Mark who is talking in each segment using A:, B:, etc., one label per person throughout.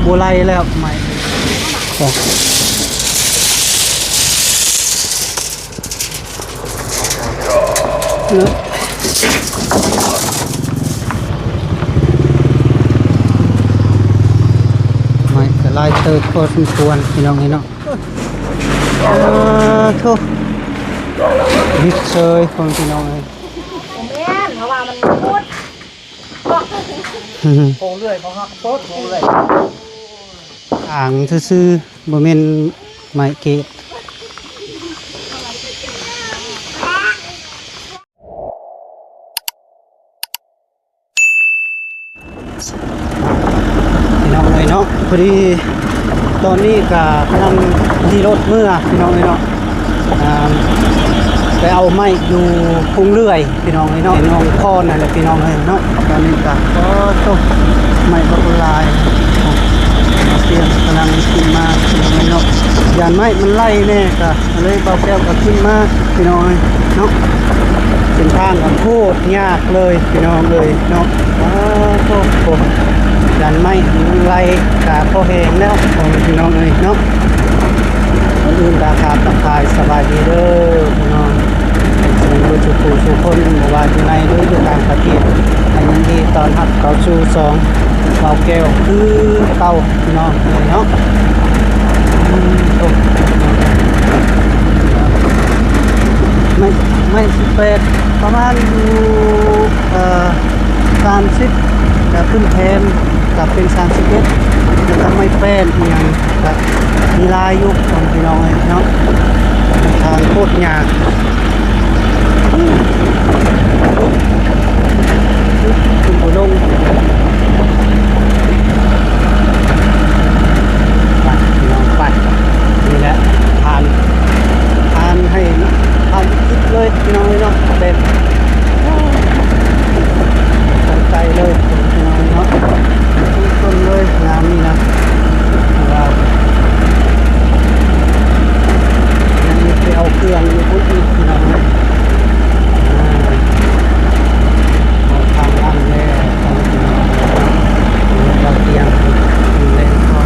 A: โบไลแล้วใหม่เนื้อไม่ก็ไล่เติบพอสมควรพี่น้องนี่เนาะทุกดิบเชยคนพี่น้องเลย
B: ผมแม่นเพราะว่ามันพูดโผล่เรื่อยเพราะว่าโคตรโผล่เรื่อย
A: อ่างซื่อๆบ่แม่นไม้เกศพี่น้องเลยเนาะพอดีตอนนี้ก็กำลังที่รถเมื่อพี่น้องเลยเนาะไปเอาไม้อยู่พุงเรื่อยพี่น้องเลยเนาะน้องพ่อนั่นแหละพี่น้องเลยเนาะตอนนี้ก็ตกไม้บักลายเตียงกำลังขึ้นมาพี่น้องเลยเนาะยานไม้มันไล่แน่ก็เลยเบาแก้วก็ขึ้นมาพี่น้องเลยเนาะเส้นทางก็โคตรยากเลยพี่น้องเลยเนาะโอ้ยานไม้มันไล่กะพอแห้งแล้วพี่น้องเลยเนาะคนอื่นราคาตะไคร้สบายดีเด้อพี่น้องเป็นผู้ชุผู้ชุคนบอกว่าอยู่ในหรืออยู่ต่างประเทศอันนี้ตอนหักเขาชูสองเบาแก้วคือเก่าพี่น้องเลยเนาะไม่18ประมาณอยู่30กับขึ้นแทนกับเป็น31จะทำไม่เป็นอย่างแบบมีลายยุคของพี่น้องเลยเนาะทางโคตรยากขึ้นบนลงไปพี่น้องไปนี่แหละทานให้ทานคิดเลยพี่น้องเลยเนาะเป็นตั้งใจเลยพี่น้องเนาะต้นเลยงามนี่นะว้าวยังมีไปเอาเครื่องอยู่พุ่นอีกพี่น้องนะเอาทางล่างแน่ทางพี่น้องเราเตียงเล่นก็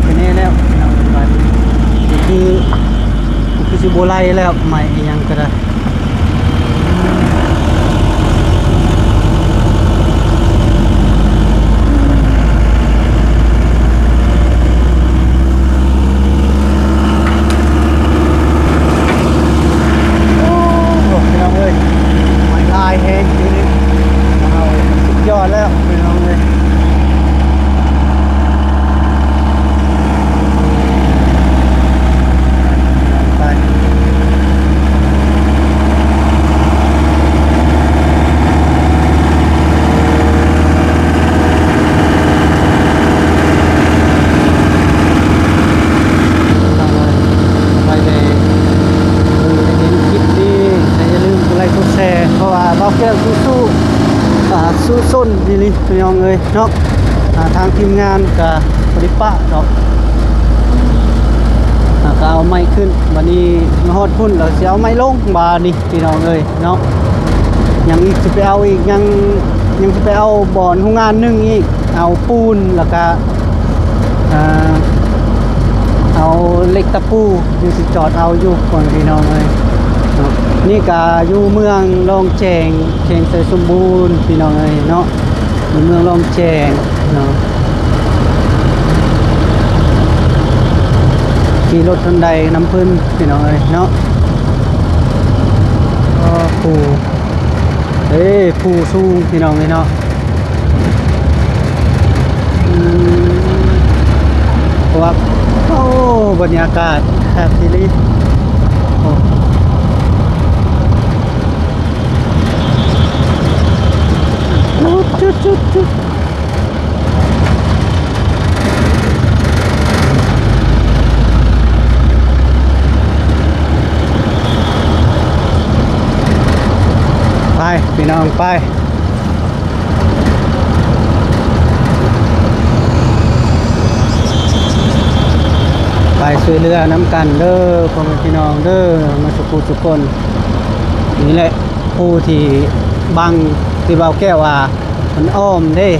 A: เป็นแน่แล้วพี่น้องไปคือสิโบไลแล้วใหม่ยังก็ได้พี่น้องเอ้ยใหม่ลายแห้งทีนี้เอาสุดยอดแล้วพี่น้องเลยสู้ส้นดีนี่พี่น้องเอ้ยเนาะทางทีมงานกับปริปะเนาะก็เอาไม้ขึ้นวันนี้มาฮอดพุ่นเราจะเอาไม้ลงบานี่พี่น้องเอ้ยเนาะยังอีกจะไปเอาอีกยังจะไปเอาบ่อนโรงงานนึงอีกเอาปูนแล้วก็เอาเหล็กตะปูอยู่สิจอดเอาอยู่ก่อนพี่น้องเอ้ยนี่ก็อยู่เมืองลองแจงเชียงใสสมบูรณ์พี่น้องเอ้ยเนาะอยู่เมืองลองแจงเนาะขี่รถทันใดน้ำพึ่งพี่น้องเอ้ยเนาะก็ผู้สูงพี่น้องเอ้ยเนาะเพราะว่าบรรยากาศแฮปปี้ลิจุดไปพี่น้องไปช่วยเรือน้ำกันเด้อพ่อแม่พี่น้องเด้อมาสุขุทุกคน นี่แหละผู้ที่บังที่เบาแก้วว่ามันอ้อมเด้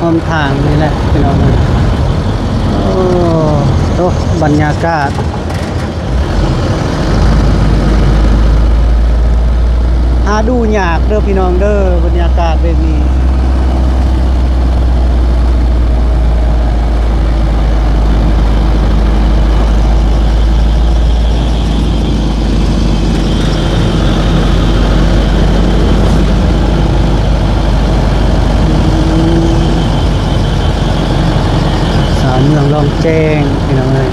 A: อ้อมทางนี่แหละพี่น้องโอ้โหบรรยากาศหาดูยากเด้อพี่น้องเด้อบรรยากาศแบบนี้สารเมืองลองแจ้งพี่น้องเลย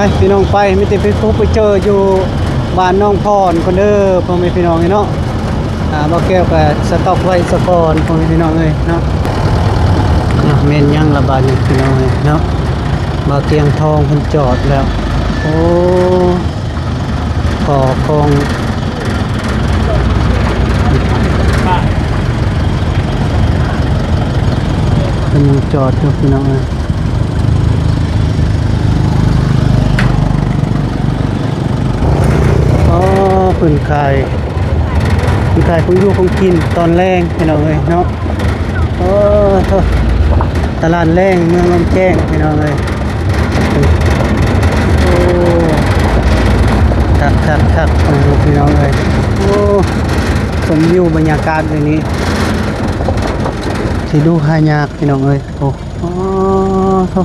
A: ไปพี่น้องไปไม่ติดไปพบไปเจออยู่บ้านน้องพรคนเด้อพ่อแม่พี่น้องเนาะบ่แก้วก็สต็อกไว้สะก่อนพ่อแม่พี่น้องเอ้ยเนาะเมนยังระบาดอยู่พี่น้องเอ้ยเนาะบ่เตียงทองเพิ่นจอดแล้วโอ้ขอคงเพิ่นจอดอยู่พี่น้องเอ้ยปืนขายของอยู่ของกินตอนแรงพี่น้องเอ้ยเนาะโอ้โธ่ตลาดแรงเมืองลำแจ้งพี่น้องเอ้ยโอ้คักพี่น้องเอ้ยโอ้สมวิวบรรยากาศแบบนี้ที่ดูหายากพี่น้องเอ้ยโอ้โธ่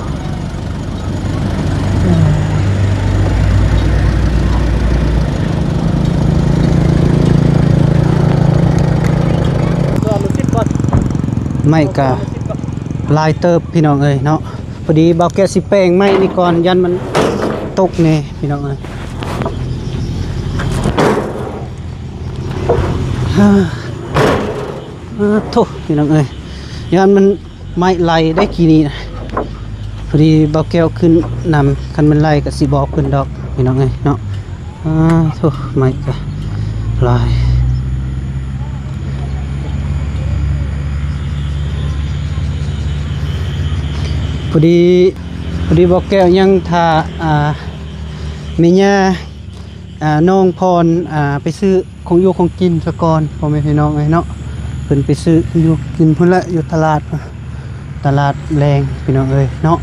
A: ไม่กะลายเติบพี่น้องเอ้ยเนาะพอดีเบาแกะสิแป้งไม้นี่ก่อนยันมันตกแน่พี่น้องเอ้ยโธ่พี่น้องเอ้ยยันมันไม้ไหลได้กี่นี้นะพอดีเบาแก้วขึ้นนำคันมันไหลกับสิบอกขึ้นดอกพี่น้องเอ้ยเนาะโธ่ไม้กะลายพอดีบอกแก้วยังทาเมียน้องพรไปซื้อของอยู่ของกินซะก่อนพ่อแม่พี่น้องไอ้เนาะเพิ่นไปซื้ออยู่กินพุ่นละอยู่ตลาดแรงพี่น้องเอ้ยเนาะ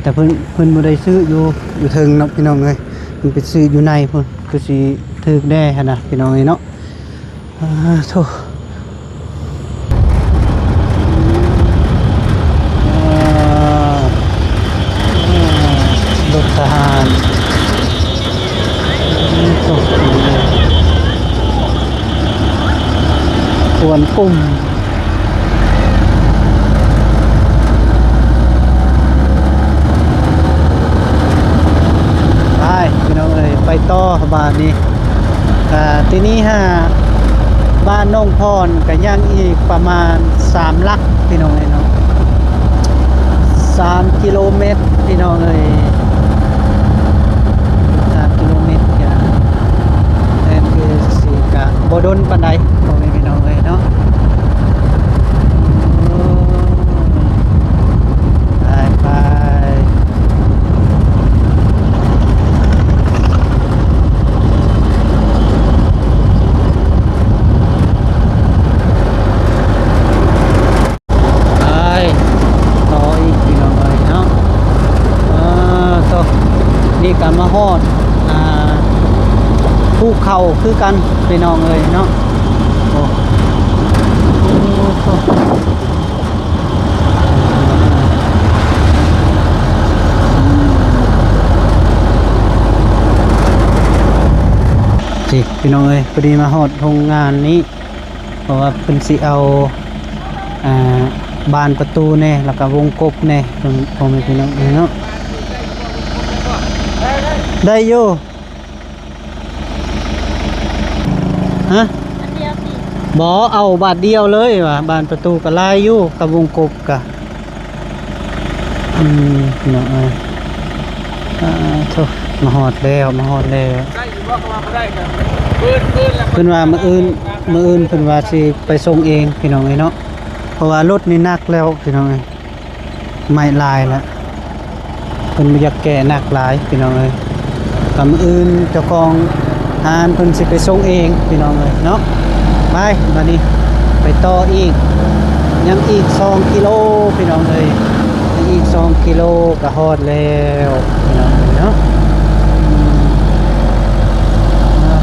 A: แต่เพิ่นบ่ได้ซื้ออยู่เทิงเนาะพี่น้องเอ้ยเพิ่นไปซื้ออยู่ในพุ่นคือสิถึกแน่หั่นน่ะพี่น้องเอ้ยเนาะโธ่รถทหารส่วนปุ่มไปพี่น้องเลยไปต่อบานนี้ที่นี่บ้านน้องพรกับย่างอีกประมาณ3 ลักพี่น้องเลยเนาะ3 กิโลเมตรพี่น้องเลย3 กิโลเมตรกันนั่นคือสีกะบ่ดนปานใดพ่อแม่พี่น้องเลยเนาะไปต่ออีกพี่น้องเลยเนาะต่อนี่กันมาฮอดภูเขาคือกันพี่น้องเลยเนาะโอ้พี่น้องเอ้ยพอดีมาฮอดโรงงานนี้เพราะว่าเพิ่นสิเอาบานประตูแน่แล้วก็วงกบแน่ตรงพ่อแม่พี่น้องเนาะได้อยู่ฮะบ่เอาบาทเดียวเลยว่ะบานประตูก็ลายอยู่กับวงกบกะพี่น้องเอ้ย โธ่มาฮอดแล้วมาฮอดแล้ว
C: ได้อยู่ว่าเขามาได้กันปืนแล้ว
A: เพิ่นว่ามื้ออื่นเพิ่นว่าสิไปส่งเองพี่น้องเอ้ยเนาะเพราะว่ารถนี่หนักแล้วพี่น้องเอ้ยไม่ลายแล้วเพิ่นบ่อยากแก้หนักหลายพี่น้องเอ้ยก็มื้ออื่นเจ้าของร้านเพิ่นสิไปส่งเองพี่น้องเอ้ยเนาะไปบัดนี้ไปต่ออีกยังอีก2กิโลพี่น้องเอ้ยยังอีก2กิโลก็ฮอดแล้วพี่น้องเอ้ยเนาะ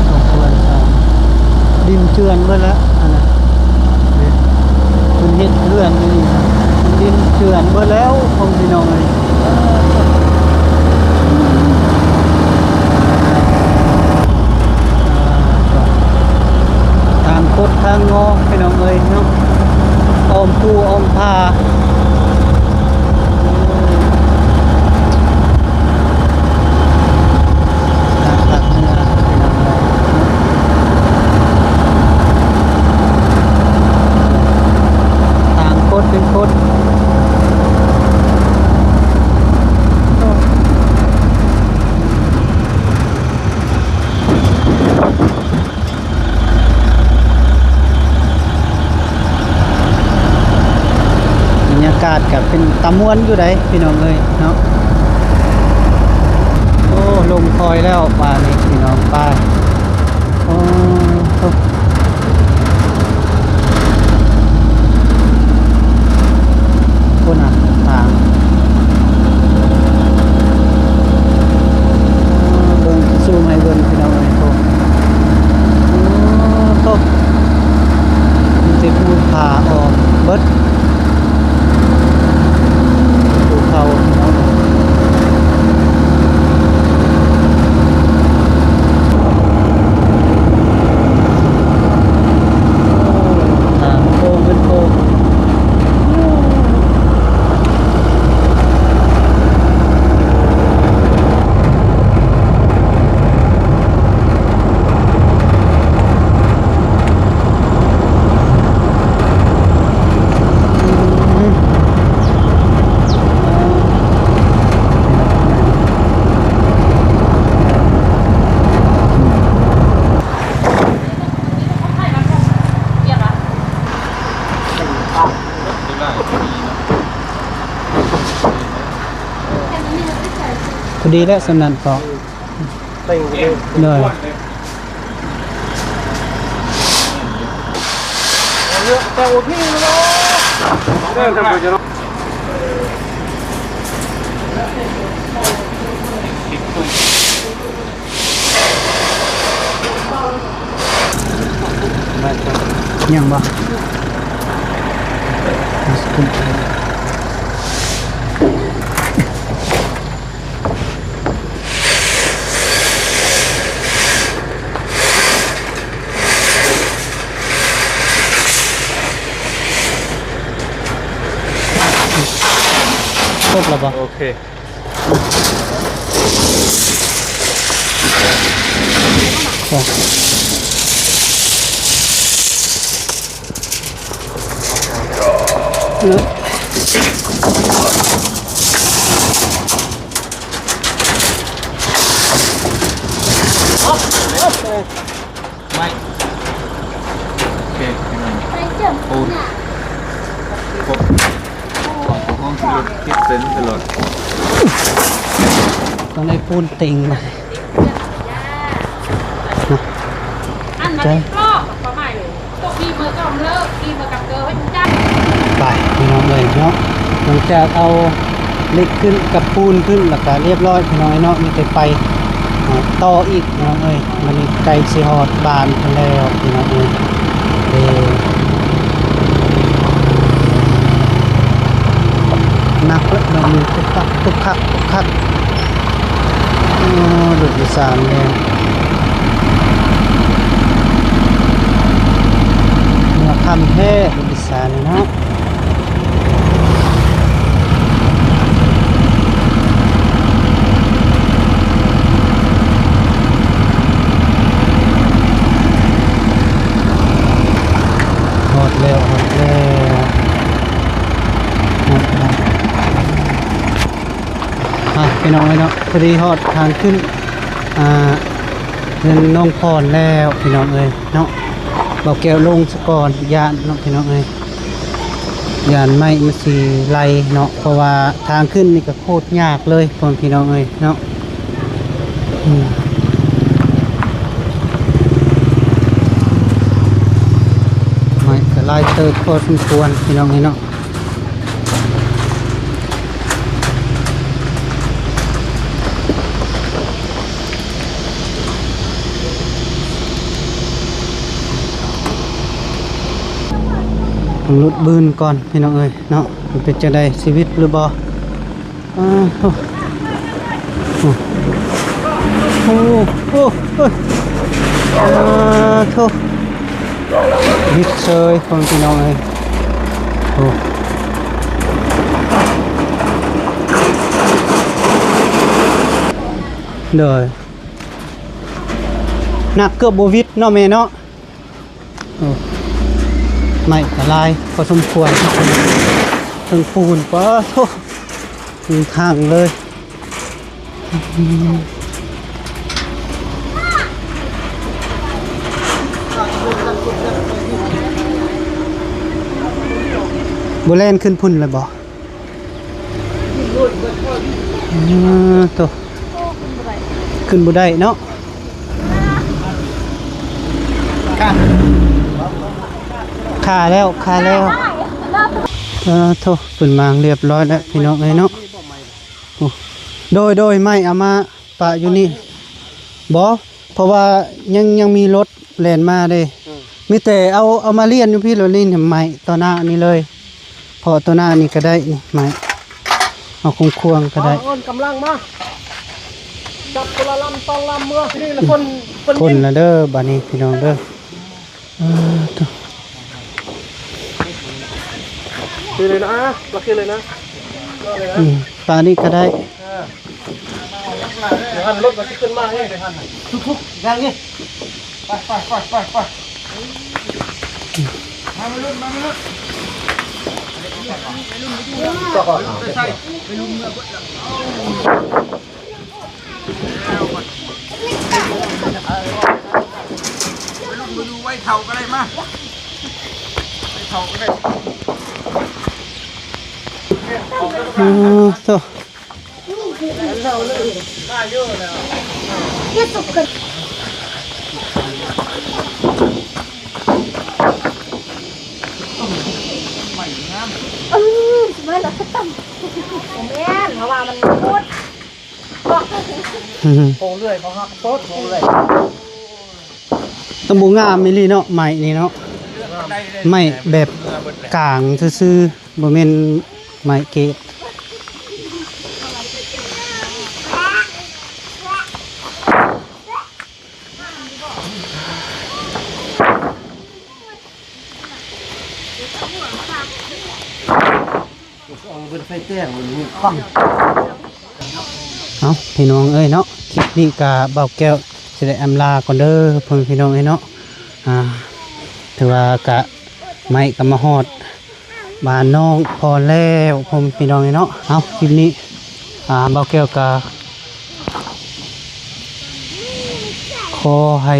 A: สมควรดินเจือนเบิดแล้วอันนั้นคุณเฮ็ดเรื่องนี่ดินเจือนเบิดแล้วผมพี่น้องเอ้ยทางคดทางงอพี่น้องเอ้ยเนาะออมปูออมพาทางภาคเหนือพี่น้องเอ้ยทางคดเป็นคดบรรยากาศกับเป็นตะมวนอยู่ไดพี่น้องเอ้ยเนาะโอ้ลงคอยแล้วป่านี่พี่น้องป้ายโอ้โหคนอ่ะทางเบิ่งสู้ให้เบิ่งพี่น้องเอ้ยโอ้โหมันจะพูดพาออกเบิดภูเขาพี่น้องเอ้ยทางโค้งเป็นโค้งพอดีแล้วสำนันต่อ
C: เต็งเลย
A: เลย
C: เลือกแต่ว่าพี่เนาะได้ทำไปจะเนาะ
A: ยังบ่ครบแล้วบ่
C: โอเค
A: จ้ะเนอะ
C: ไม่โอเคปูนพวกห้องที่รถคิดเซนตลอด
A: ต้องได้ปูนติงมา
B: อันมาที่กรอบประมาณเลยตกที่มือก็เลิกที่มือกับเกลือไว้จ้า
A: ไปพี่น้องเลยเนาะหลังจากเอาเหล็กขึ้นกับปูนขึ้นแล้วก็เรียบร้อยพี่น้องเนาะมีแต่ไปต่ออีกพี่น้องเอ้ยมันนี่ไกลสิฮอดบานกันแล้วพี่น้องเอ้ยหนักแล้วเรามีทุกคักทุกคักทุกคักโอ้ดุจอีสานเลยเมื่อคำแท้ดุจอีสานเนาะหมดแล้วหมดแล้วหมดแล้ว พี่น้องเนาะพอดีฮอดทางขึ้นเงินน้องพรแล้วพี่น้องเอ้ยเนาะบอกแก้วลงซะก่อนยานเนาะพี่น้องเอ้ยยานไม่มาสีไล่เนาะเพราะว่าทางขึ้นนี่ก็โคตรยากเลยพ่อพี่น้องเอ้ยเนาะไม่ก็ไล่เติบพอสมควรพี่น้องเอ้ยเนาะรถบืนก่อนพี่น้องเอ้ยเนาะมันเป็นจะได้ชีวิตหรือบ่โอ้โอ้โอ้โอ้โธ่วิทย์เชยคนพี่น้องเอ้ยโอ้เด้อหนักเกือบบ่วิทย์เนาะแม่เนาะโอ้ไม่ละลายพอสมควรถึงปูนปะโถ่ถึงทางเลยบุเล่นขึ้นพุ่นเลยบ่ตัวขึ้นบุได้เนาะขาแล้วโทษปืนมางเรียบร้อยแล้วพี่น้องเนาะโดยไม่เอามาปะอยู่นี่บ่เพราะว่ายังมีรถแล่นมาเด้มีแต่เอามาเลียนอยู่พี่รถนี่ใหม่ต่อหน้านี่เลยพอต่อหน้านี่ก็ได้นี่ใหม่เอาควงก็ได้
D: อ้นกำลังมาจับคนละลำต้องลำเมื่อนี่ละ
A: คนละเด้อบัดนี้พี่น้องเด้อ
D: คือเลยนะเราคือเลยนะ
A: ปลานี่ก็ได้
D: เดี๋ยวหันรถมาขึ้นมาให้เดี๋ยวหันทุกๆอย่างนี้ไปมาไม่รุ่นต่อก่อนใช่ไปรุ่นเมื่อมาดูไว้เท่าก็ได้มาไว้เท่าก็ได้
A: ตัว
B: ไม่เราก็ต้องแม่นเพราะว่ามันพูด
D: โผล่เรื่อยเขาหักโต๊ดโผล่เรื่อย
A: ตะบูงามมิลี่เนาะใหม่นี่เนาะไม่แบบกลางซื่อๆบ่แม่นไม้เกต
D: เป็นไฟแจ้งมันมีฟัง
A: เอาพี่น้องเอ้ยเนาะคลิปนี้กะเบาแก้วจะได้อำลาก่อนเด้อพ่อพี่น้องเอ้ยเนาะถือว่ากะไม่กะมาฮอดบ้านน้องพอแล้วพ่อพี่น้องเอ้ยเนาะเอาคลิปนี้เบาแก้วกะขอให้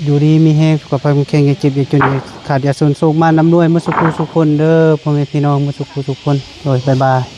A: อยู่ดีมีแห้งสุขภาพแข็งแรงเจ็บอย่าจนขาดอย่าสูญโศกมานำด้วยมุสุขสุขคนเด้อพ่อแม่พี่น้องมุสุขสุขคนโดยบ๊ายบาย